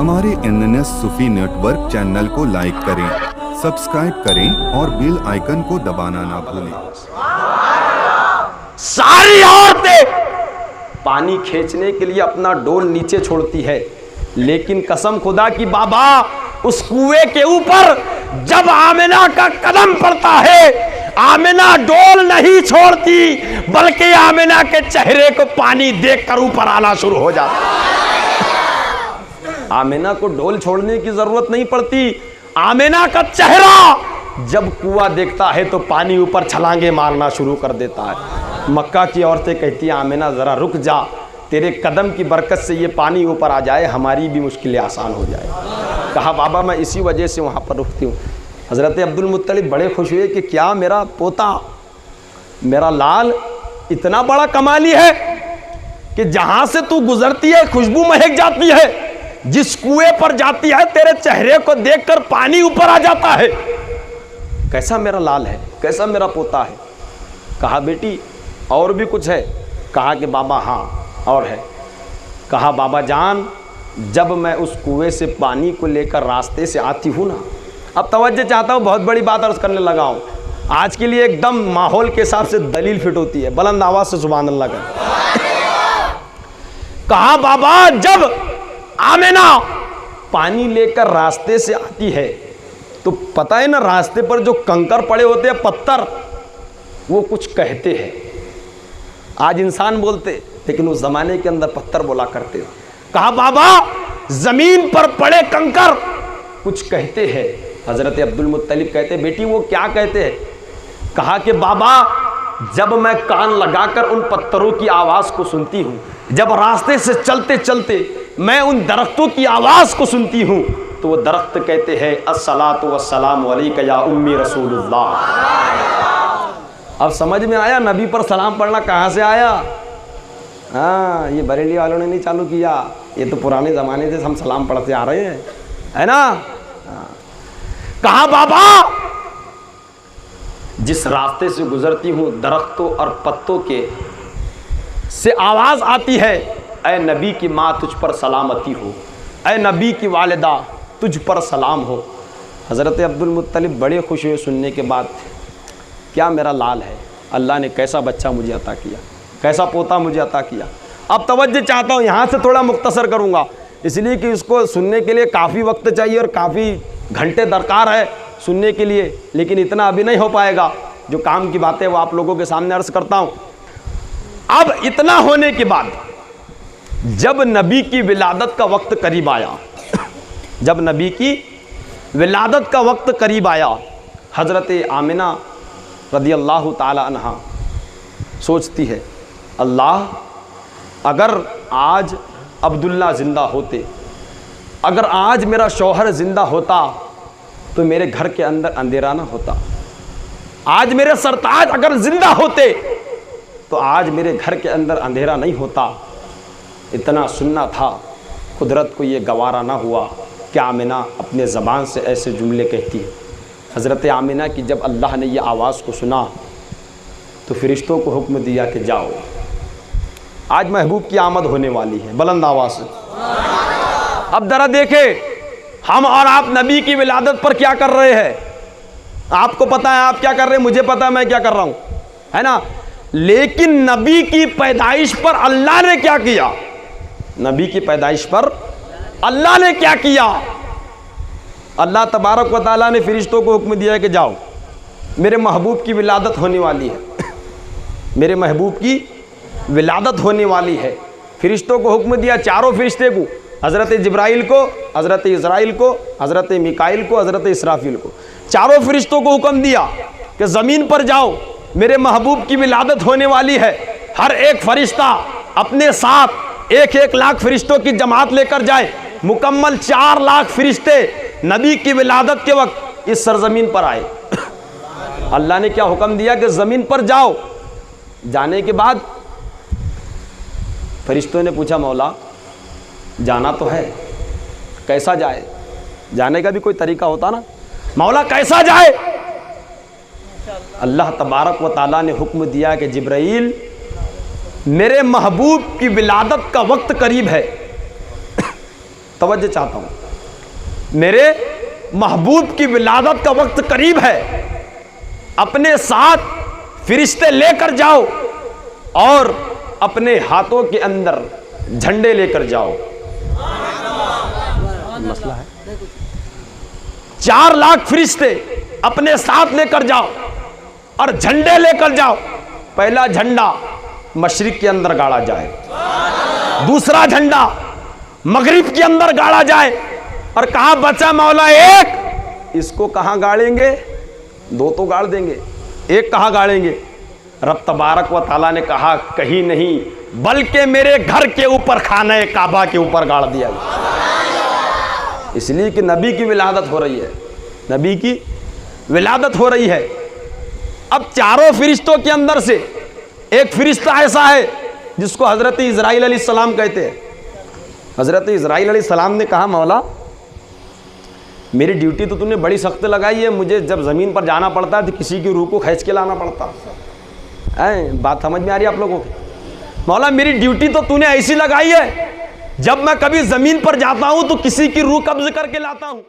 हमारे NNS सूफी network channel को like करें, सब्सक्राइब करें और बेल आइकन को दबाना ना भूलें। सारी औरतें पानी खींचने के लिए अपना डोल नीचे छोड़ती है, लेकिन कसम खुदा की बाबा उस कुएं के ऊपर जब आमिना का कदम पड़ता है, आमिना डोल नहीं छोड़ती, बल्कि आमिना के चेहरे को पानी देखकर ऊपर आना शुरू हो जाता है। आमिना को डोल छोड़ने की जरूरत नहीं पड़ती, आमिना का चेहरा जब कुआं देखता है तो पानी ऊपर छलांगे मारना शुरू कर देता है। मक्का की औरतें कहती हैं, आमिना जरा रुक जा, तेरे कदम की बरकत से ये पानी ऊपर आ जाए, हमारी भी मुश्किलें आसान हो जाए। कहा बाबा मैं इसी वजह से वहाँ पर रुकती हूँ। हज़रत अब्दुल मुत्तलिब बड़े खुश हुए कि क्या मेरा पोता, मेरा लाल इतना बड़ा कमाली है कि जहाँ से तू गुजरती है खुशबू महक जाती है, जिस कुएं पर जाती है तेरे चेहरे को देखकर पानी ऊपर आ जाता है। कैसा मेरा लाल है, कैसा मेरा पोता है। कहा बेटी और भी कुछ है। कहा कि बाबा हाँ और है। कहा बाबा जान, जब मैं उस कुएं से पानी को लेकर रास्ते से आती हूँ ना, अब तवज्जो चाहता हूँ, बहुत बड़ी बात अर्ज करने लगा हूँ आज के लिए, एकदम माहौल के हिसाब से दलील फिट होती है, बुलंद आवाज से सुभान अल्लाह का। कहा बाबा जब आमिना पानी लेकर रास्ते से आती है तो पता है ना, रास्ते पर जो कंकर पड़े होते हैं, पत्थर, वो कुछ कहते हैं। आज इंसान बोलते, लेकिन उस जमाने के अंदर पत्थर बोला करते हैं। कहा बाबा जमीन पर पड़े कंकर कुछ कहते हैं। हजरत अब्दुल मुत्तलिब कहते बेटी वो क्या कहते हैं। कहा कि बाबा जब मैं कान लगाकर उन पत्थरों की आवाज को सुनती हूँ, जब रास्ते से चलते चलते मैं उन दरख्तों की आवाज को सुनती हूँ, तो वो दरख्त कहते हैं अस्सलातु वस्सलामु अलैका या उम्मी रसूलुल्लाह। अब समझ में आया नबी पर सलाम पढ़ना कहाँ से आया। हाँ, ये बरेली वालों ने नहीं चालू किया, ये तो पुराने ज़माने से हम सलाम पढ़ते आ रहे हैं, है ना। कहा बाबा जिस रास्ते से गुजरती हूँ दरख्तों और पत्तों के से आवाज़ आती है, ऐ नबी की माँ तुझ पर सलामती हो, ऐ नबी की वालिदा तुझ पर सलाम हो। हज़रत अब्दुल मुत्तलिब बड़े खुश हुए सुनने के बाद, क्या मेरा लाल है, अल्लाह ने कैसा बच्चा मुझे अता किया, कैसा पोता मुझे अता किया। अब तवज्जो चाहता हूँ, यहाँ से थोड़ा मुख्तसर करूँगा, इसलिए कि इसको सुनने के लिए काफ़ी वक्त चाहिए और काफ़ी घंटे दरकार है सुनने के लिए, लेकिन इतना अभी नहीं हो पाएगा। जो काम की बातें वो आप लोगों के सामने अर्ज़ करता हूँ। अब इतना होने के बाद जब नबी की विलादत का वक्त करीब आया, जब नबी की विलादत का वक्त करीब आया, हज़रत आमिना रदी अल्लाह ताला अन्हा सोचती है, अल्लाह अगर आज अब्दुल्ला ज़िंदा होते, अगर आज मेरा शौहर ज़िंदा होता तो मेरे घर के अंदर अंधेरा ना होता। आज मेरे सरताज अगर ज़िंदा होते तो आज मेरे घर के अंदर अंधेरा नहीं होता। इतना सुनना था, कुदरत को ये गवारा ना हुआ कि आमिना अपने ज़बान से ऐसे जुमले कहती है। हज़रत आमिना की जब अल्लाह ने ये आवाज़ को सुना तो फ़रिश्तों को हुक्म दिया कि जाओ, आज महबूब की आमद होने वाली है, बुलंद आवाज़ से। अब ज़रा देखें हम और आप नबी की विलादत पर क्या कर रहे हैं। आपको पता है आप क्या कर रहे हैं, मुझे पता है मैं क्या कर रहा हूँ, है ना। लेकिन नबी की पैदाइश पर अल्लाह ने क्या किया, नबी की पैदाइश पर अल्लाह ने क्या किया। अल्लाह तबारक व तआला ने फ़रिश्तों को हुक्म दिया कि जाओ, मेरे महबूब की विलादत होने वाली है, मेरे महबूब की विलादत होने वाली है। फ़रिश्तों को हुक्म दिया, चारों फ़रिश्ते को, हज़रत जिब्राइल को, हज़रत इज़राइल को, हज़रत मिकाइल को, हज़रत इसराफील को, चारों फ़रिश्तों को हुक्म दिया कि ज़मीन पर जाओ, मेरे महबूब की विलादत होने वाली है। हर एक फ़रिश्ता अपने साथ 1-1 लाख फ़रिश्तों की जमात लेकर जाए। मुकम्मल 4 लाख फ़रिश्ते नबी की विलादत के वक्त इस सरज़मीन पर आए। अल्लाह ने क्या हुक्म दिया कि ज़मीन पर जाओ। जाने के बाद फ़रिश्तों ने पूछा, मौला जाना तो है, कैसा जाए, जाने का भी कोई तरीका होता ना, मौला कैसा जाए। अल्लाह तबारक व ताला ने हुक्म दिया कि जिब्राइल मेरे महबूब की विलादत का वक्त करीब है, तवज्जो चाहता हूँ, मेरे महबूब की विलादत का वक्त करीब है, अपने साथ फरिश्ते लेकर जाओ और अपने हाथों के अंदर झंडे लेकर जाओ। मसला है, 4 लाख फरिश्ते अपने साथ लेकर जाओ और झंडे लेकर जाओ। पहला झंडा मशरिक के अंदर गाड़ा जाए, दूसरा झंडा मगरिब के अंदर गाड़ा जाए, और कहा बचा मौला एक, इसको कहां गाड़ेंगे? 2 तो गाड़ देंगे, एक कहां गाड़ेंगे? रब तबारक व ताला ने कहा कहीं नहीं, बल्कि मेरे घर के ऊपर, खाने काबा के ऊपर गाड़ दिया। इसलिए कि नबी की विलादत हो रही है, नबी की विलादत हो रही है। अब चारों फरिश्तों के अंदर से एक फरिश्ता ऐसा है जिसको हज़रत इज़राइल अलैहिस्सलाम कहते हैं। हज़रत इज़राइल अलैहिस्सलाम ने कहा मौला मेरी ड्यूटी तो तूने बड़ी सख्त लगाई है, मुझे जब ज़मीन पर जाना पड़ता है तो किसी की रूह को खींच के लाना पड़ता है। बात समझ में आ रही है आप लोगों की? मौला मेरी ड्यूटी तो तूने ऐसी लगाई है, जब मैं कभी ज़मीन पर जाता हूँ तो किसी की रूह कब्ज़ करके लाता हूँ।